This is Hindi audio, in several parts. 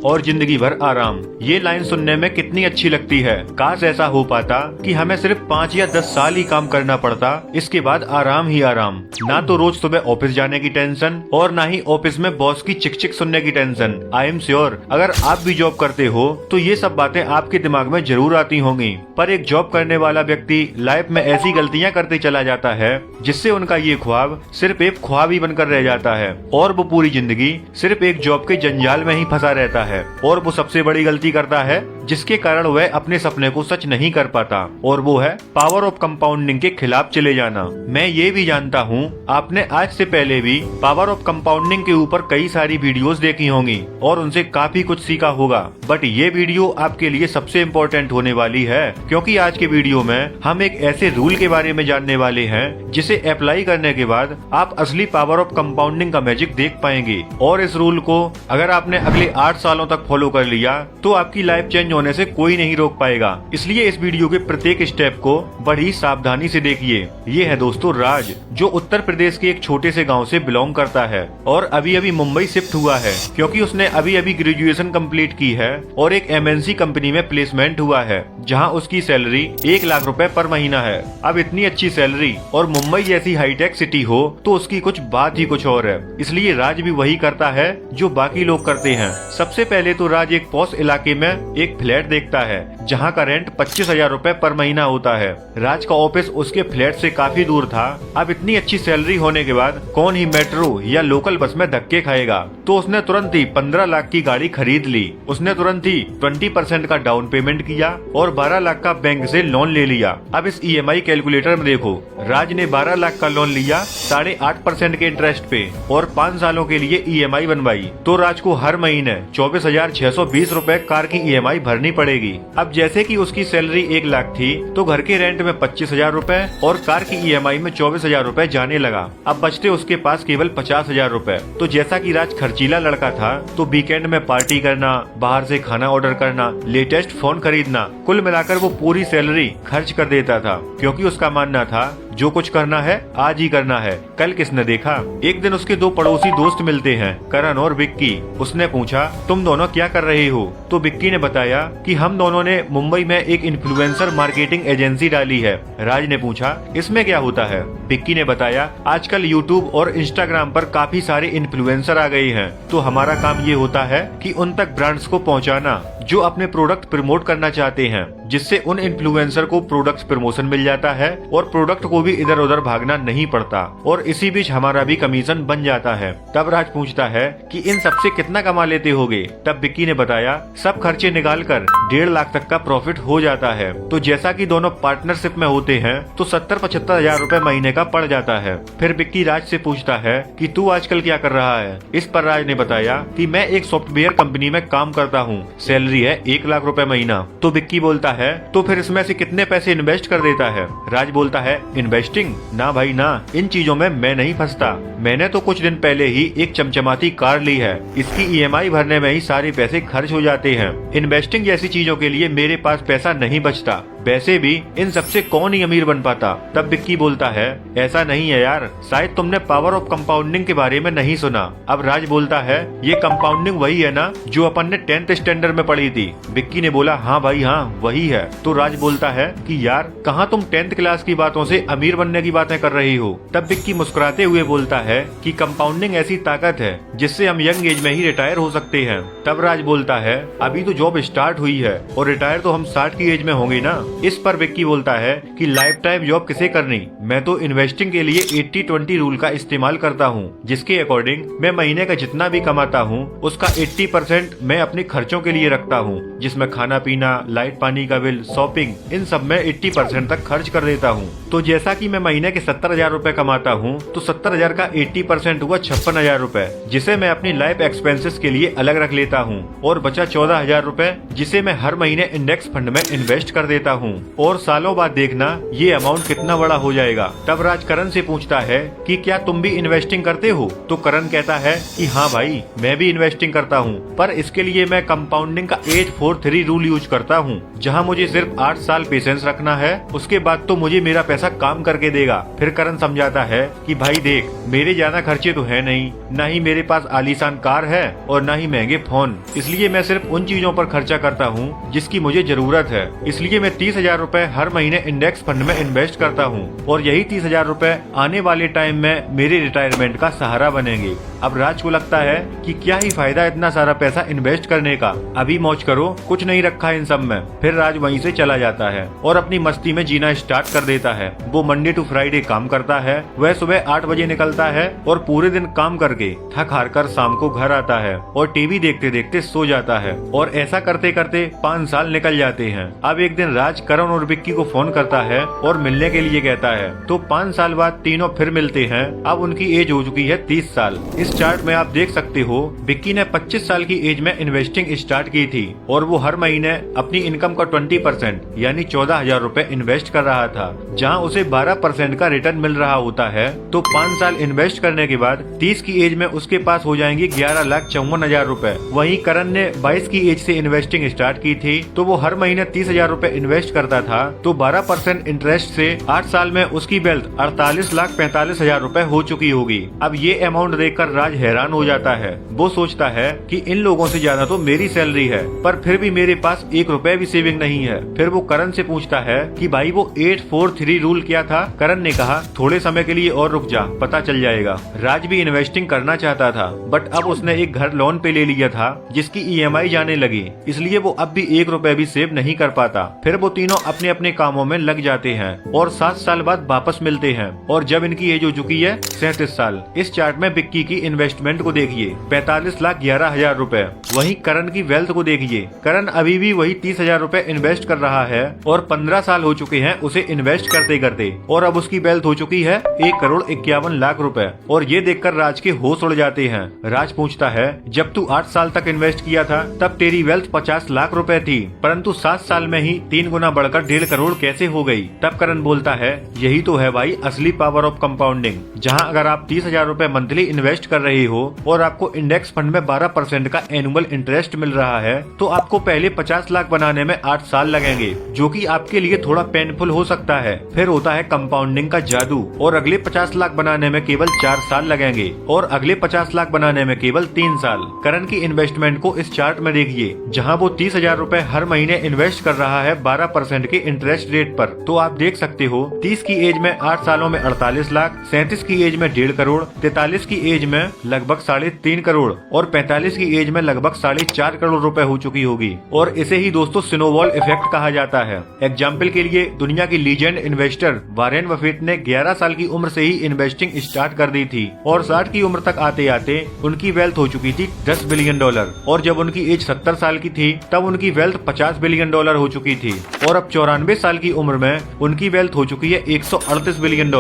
और जिंदगी भर आराम। ये लाइन सुनने में कितनी अच्छी लगती है। काश ऐसा हो पाता कि हमें सिर्फ 5 या 10 साल ही काम करना पड़ता, इसके बाद आराम ही आराम। ना तो रोज सुबह ऑफिस जाने की टेंशन और ना ही ऑफिस में बॉस की चिक चिक सुनने की टेंशन। आई एम श्योर अगर आप भी जॉब करते हो तो ये सब बातें आपके दिमाग में जरूर आती होंगी। पर एक जॉब करने वाला व्यक्ति लाइफ में ऐसी गलतियां करते चला जाता है जिससे उनका ये ख्वाब सिर्फ एक ख्वाब ही बनकर रह जाता है और वो पूरी जिंदगी सिर्फ एक जॉब के जंजाल में ही फंसा रहता है। और वो सबसे बड़ी गलती करता है जिसके कारण वह अपने सपने को सच नहीं कर पाता, और वो है पावर ऑफ कंपाउंडिंग के खिलाफ चले जाना। मैं ये भी जानता हूँ आपने आज से पहले भी पावर ऑफ कंपाउंडिंग के ऊपर कई सारी वीडियोस देखी होंगी और उनसे काफी कुछ सीखा होगा, बट ये वीडियो आपके लिए सबसे इम्पोर्टेंट होने वाली है क्योंकि आज के वीडियो में हम एक ऐसे रूल के बारे में जानने वाले हैं जिसे अप्लाई करने के बाद आप असली पावर ऑफ कंपाउंडिंग का मैजिक देख पाएंगे। और इस रूल को अगर आपने अगले 8 सालों तक फॉलो कर लिया तो आपकी लाइफ चेंज होने से कोई नहीं रोक पाएगा। इसलिए इस वीडियो के प्रत्येक स्टेप को बड़ी सावधानी से देखिए। ये है दोस्तों राज, जो उत्तर प्रदेश के एक छोटे से गांव से बिलोंग करता है और अभी अभी मुंबई शिफ्ट हुआ है क्योंकि उसने अभी अभी ग्रेजुएशन कंप्लीट की है और एक MNC कंपनी में प्लेसमेंट हुआ है जहां उसकी सैलरी 1 लाख रुपए पर महीना है। अब इतनी अच्छी सैलरी और मुंबई जैसी हाईटेक सिटी हो तो उसकी कुछ बात ही कुछ और है। इसलिए राज भी वही करता है जो बाकी लोग करते हैं। सबसे पहले तो राज एक पॉश इलाके में एक फ्लैट देखता है जहां का रेंट 25,000 रुपए पर महीना होता है। राज का ऑफिस उसके फ्लैट से काफी दूर था। अब इतनी अच्छी सैलरी होने के बाद कौन ही मेट्रो या लोकल बस में धक्के खाएगा, तो उसने तुरंत ही 15 लाख की गाड़ी खरीद ली। उसने तुरंत ही 20% का डाउन पेमेंट किया और 12 लाख का बैंक से लोन ले लिया। अब इस EMI कैलकुलेटर में देखो, राज ने 12 लाख का लोन लिया 8.5% के इंटरेस्ट पे और 5 सालों के लिए EMI बनवाई, तो राज को हर महीने 24,620 रुपए कार की EMI भरनी पड़ेगी। अब जैसे कि उसकी सैलरी 1 लाख थी तो घर के रेंट में 25,000 रुपए और कार की EMI में 24,000 रुपए जाने लगा। अब बचते उसके पास केवल 50,000 रुपए। तो जैसा कि राज खर्चीला लड़का था तो वीकेंड में पार्टी करना, बाहर से खाना ऑर्डर करना, लेटेस्ट फोन खरीदना, कुल मिलाकर वो पूरी सैलरी खर्च कर देता था क्योंकि उसका मानना था जो कुछ करना है आज ही करना है, कल किसने देखा। एक दिन उसके 2 पड़ोसी दोस्त मिलते हैं, करण और विक्की। उसने पूछा तुम दोनों क्या कर रहे हो, तो विक्की ने बताया कि हम दोनों ने मुंबई में एक इन्फ्लुएंसर मार्केटिंग एजेंसी डाली है। राज ने पूछा इसमें क्या होता है। विक्की ने बताया आजकल यूट्यूब और इंस्टाग्राम पर काफी सारे इन्फ्लुएंसर आ गए हैं, तो हमारा काम ये होता है कि उन तक ब्रांड्स को पहुंचाना जो अपने प्रोडक्ट प्रमोट करना चाहते हैं, जिससे उन इन्फ्लुएंसर को प्रोडक्ट प्रमोशन मिल जाता है और प्रोडक्ट को भी इधर उधर भागना नहीं पड़ता और इसी बीच हमारा भी कमीशन बन जाता है। तब राज पूछता है कि इन सबसे कितना कमा लेते होगे। तब विक्की ने बताया सब खर्चे निकाल कर 1.5 लाख तक का प्रॉफिट हो जाता है। तो जैसा कि दोनों पार्टनरशिप में होते हैं तो 70-75 हजार रुपए महीने का पड़ जाता है। फिर विक्की राज से पूछता है कि तू आजकल क्या कर रहा है। इस पर राज ने बताया कि मैं एक सॉफ्टवेयर कंपनी में काम करता हूँ, सैलरी है 1 लाख रुपए महीना। तो विक्की बोलता है तो फिर इसमें से कितने पैसे इन्वेस्ट कर देता है। राज बोलता है इन्वेस्टिंग, ना भाई ना, इन चीजों में मैं नहीं फंसता। मैंने तो कुछ दिन पहले ही एक चमचमाती कार ली है, इसकी EMI भरने में ही सारे पैसे खर्च हो जाते हैं। इन्वेस्टिंग जैसी चीजों के लिए मेरे पास पैसा नहीं बचता। वैसे भी इन सबसे कौन ही अमीर बन पाता। तब विक्की बोलता है ऐसा नहीं है यार, शायद तुमने पावर ऑफ कंपाउंडिंग के बारे में नहीं सुना। अब राज बोलता है ये कंपाउंडिंग वही है ना जो अपन ने 10th स्टैंडर्ड में पढ़ी थी। विक्की ने बोला हाँ भाई हाँ वही है। तो राज बोलता है कि यार कहाँ तुम 10th क्लास की बातों से अमीर बनने की बातें कर रही हो। तब विक्की मुस्कुराते हुए बोलता है कि कंपाउंडिंग ऐसी ताकत है जिससे हम यंग एज में ही रिटायर हो सकते हैं। तब राज बोलता है अभी तो जॉब स्टार्ट हुई है और रिटायर तो हम 60 की एज में होंगे ना। इस पर विक्की बोलता है कि लाइफ टाइम जॉब किसे करनी, मैं तो इन्वेस्टिंग के लिए 80-20 रूल का इस्तेमाल करता हूँ, जिसके अकॉर्डिंग मैं महीने का जितना भी कमाता हूँ उसका 80% मैं अपने खर्चों के लिए रखता हूँ, जिसमें खाना पीना, लाइट पानी का बिल, शॉपिंग, इन सब में 80% तक खर्च कर देता हूँ। तो जैसा कि मैं महीने के 70,000 रुपए कमाता हूँ तो 70,000 का 80% हुआ 56,000 रुपए, जिसे मैं अपनी लाइफ एक्सपेंसेस के लिए अलग रख लेता हूँ और बचा 14,000 रुपए जिसे मैं हर महीने इंडेक्स फंड में इन्वेस्ट कर देता हूँ। हूँ और सालों बाद देखना ये अमाउंट कितना बड़ा हो जाएगा। तब राज करण से पूछता है कि क्या तुम भी इन्वेस्टिंग करते हो? तो करण कहता है कि हाँ भाई, मैं भी इन्वेस्टिंग करता हूँ, पर इसके लिए मैं कंपाउंडिंग का 8-4-3 रूल यूज करता हूँ, जहाँ मुझे सिर्फ 8 साल पेशेंस रखना है, उसके बाद तो मुझे मेरा पैसा काम करके देगा। फिर करण समझाता है कि भाई देख, मेरे ज्यादा खर्चे तो है नहीं, न ही मेरे पास आलीशान कार है और न ही महंगे फोन, इसलिए मैं सिर्फ उन चीजों पर खर्चा करता हूँ जिसकी मुझे जरूरत है। इसलिए मैं 30,000 रूपए हर महीने इंडेक्स फंड में इन्वेस्ट करता हूँ और यही 30,000 रूपए आने वाले टाइम में मेरे रिटायरमेंट का सहारा बनेंगे। अब राज को लगता है कि क्या ही फायदा इतना सारा पैसा इन्वेस्ट करने का, अभी मौज करो, कुछ नहीं रखा इन सब में। फिर राज वहीं से चला जाता है और अपनी मस्ती में जीना स्टार्ट कर देता है। वो मंडे टू फ्राइडे काम करता है। वह सुबह 8 बजे निकलता है और पूरे दिन काम करके थक हार कर शाम को घर आता है और टीवी देखते देखते सो जाता है। और ऐसा करते करते 5 साल निकल जाते हैं। अब एक दिन राज करण और विक्की को फोन करता है और मिलने के लिए कहता है। तो 5 साल बाद तीनों फिर मिलते हैं। अब उनकी एज हो चुकी है 30 साल। इस चार्ट में आप देख सकते हो विक्की ने 25 साल की एज में इन्वेस्टिंग स्टार्ट की थी और वो हर महीने अपनी इनकम का 20% यानी 14,000 रूपए इन्वेस्ट कर रहा था, जहां उसे 12% का रिटर्न मिल रहा होता है। तो 5 साल इन्वेस्ट करने के बाद 30 की एज में उसके पास हो जाएंगे 11,54,000 रूपए। वहीं करण ने 22 की एज से इन्वेस्टिंग स्टार्ट की थी, तो वो हर महीने 30,000 रूपए इन्वेस्ट करता था। तो 12% इंटरेस्ट से 8 साल में उसकी वेल्थ 48,45,000 रूपए हो चुकी होगी। अब ये अमाउंट देखकर राज हैरान हो जाता है। वो सोचता है कि इन लोगों से ज्यादा तो मेरी सैलरी है, पर फिर भी मेरे पास 1 रुपए भी सेविंग नहीं है। फिर वो करण से पूछता है कि भाई वो 8-4-3 रूल क्या था? करण ने कहा थोड़े समय के लिए और रुक जा, पता चल जाएगा। राज भी इन्वेस्टिंग करना चाहता था, बट अब उसने एक घर लोन पे ले लिया था जिसकी EMI जाने लगी, इसलिए वो अब भी 1 रुपए भी सेव नहीं कर पाता। फिर वो तीनों अपने अपने कामों में लग जाते हैं और 7 साल बाद वापस मिलते हैं। और जब इनकी एज हो चुकी है 37 साल। इस चार्ट में विक्की की इन्वेस्टमेंट को देखिए, 45,11,000 रूपए। वहीं करण की वेल्थ को देखिए, करण अभी भी वही 30,000 रूपए इन्वेस्ट कर रहा है और 15 साल हो चुके हैं उसे इन्वेस्ट करते करते, और अब उसकी वेल्थ हो चुकी है 1,51,00,000 रूपए। और ये देखकर राज के होश उड़ जाते हैं। राज पूछता है जब तू 8 साल तक इन्वेस्ट किया था तब तेरी वेल्थ 50 लाख रूपए थी, परंतु 7 साल में ही 3 गुना बढ़कर 1.5 करोड़ कैसे हो गई? तब करण बोलता है यही तो है भाई असली पावर ऑफ कंपाउंडिंग, जहां अगर आप 30,000 रूपए मंथली इन्वेस्ट कर रहे हो और आपको इंडेक्स फंड में 12% का एनुअल इंटरेस्ट मिल रहा है, तो आपको पहले 50 लाख बनाने में 8 साल लगेंगे, जो कि आपके लिए थोड़ा पेनफुल हो सकता है। फिर होता है कंपाउंडिंग का जादू, और अगले 50 लाख बनाने में केवल 4 साल लगेंगे और अगले 50 लाख बनाने में केवल 3 साल। करण की इन्वेस्टमेंट को इस चार्ट में देखिए, जहां वो 30,000 रूपए हर महीने इन्वेस्ट कर रहा है 12% के इंटरेस्ट रेट पर। तो आप देख सकते हो 30 की एज में 8 सालों में 48 लाख, 37 की एज में 1.5 करोड़, 43 की एज में लगभग 3.5 करोड़ और 45 की एज में लगभग 4.5 करोड़ रुपए हो चुकी होगी। और इसे ही दोस्तों स्नोबॉल इफेक्ट कहा जाता है। एग्जाम्पल के लिए दुनिया की लीजेंड इन्वेस्टर वॉरेन बफेट ने 11 साल की उम्र से ही इन्वेस्टिंग स्टार्ट कर दी थी और 60 की उम्र तक आते आते उनकी वेल्थ हो चुकी थी $10 बिलियन। और जब उनकी एज 70 साल की थी तब उनकी वेल्थ $50 बिलियन हो चुकी थी और अब 94 साल की उम्र में उनकी वेल्थ हो चुकी है $138 बिलियन।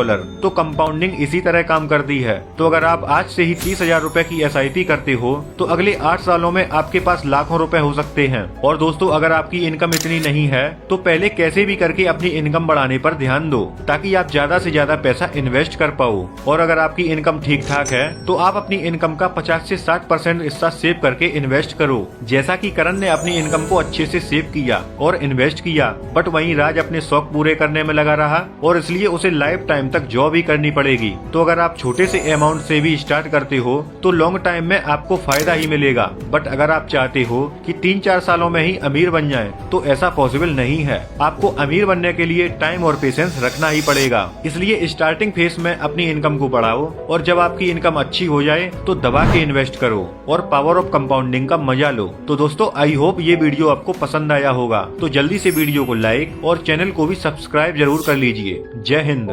तो कंपाउंडिंग इसी तरह काम करती है। तो अगर आप आज से ही 30,000 रूपए की SIP करते हो तो अगले 8 सालों में आपके पास लाखों रुपए हो सकते हैं। और दोस्तों अगर आपकी इनकम इतनी नहीं है तो पहले कैसे भी करके अपनी इनकम बढ़ाने पर ध्यान दो, ताकि आप ज्यादा से ज्यादा पैसा इन्वेस्ट कर पाओ। और अगर आपकी इनकम ठीक ठाक है तो आप अपनी इनकम का 50 से 60% हिस्सा सेव करके इन्वेस्ट करो, जैसा कि करण ने अपनी इनकम को अच्छे से सेव किया और इन्वेस्ट किया। बट वहीं राज अपने शौक पूरे करने में लगा रहा और इसलिए उसे लाइफ टाइम तक जॉब ही करनी पड़ेगी। तो अगर आप छोटे से अमाउंट से भी स्टार्ट करते हो तो लॉन्ग टाइम में आपको फायदा ही मिलेगा। बट अगर आप चाहते हो कि 3-4 सालों में ही अमीर बन जाएं, तो ऐसा पॉसिबल नहीं है। आपको अमीर बनने के लिए टाइम और पेशेंस रखना ही पड़ेगा। इसलिए स्टार्टिंग फेज में अपनी इनकम को बढ़ाओ और जब आपकी इनकम अच्छी हो जाए तो दबा के इन्वेस्ट करो और पावर ऑफ कंपाउंडिंग का मजा लो। तो दोस्तों आई होप ये वीडियो आपको पसंद आया होगा। तो जल्दी से वीडियो को लाइक और चैनल को भी सब्सक्राइब जरूर कर लीजिए। जय हिंद।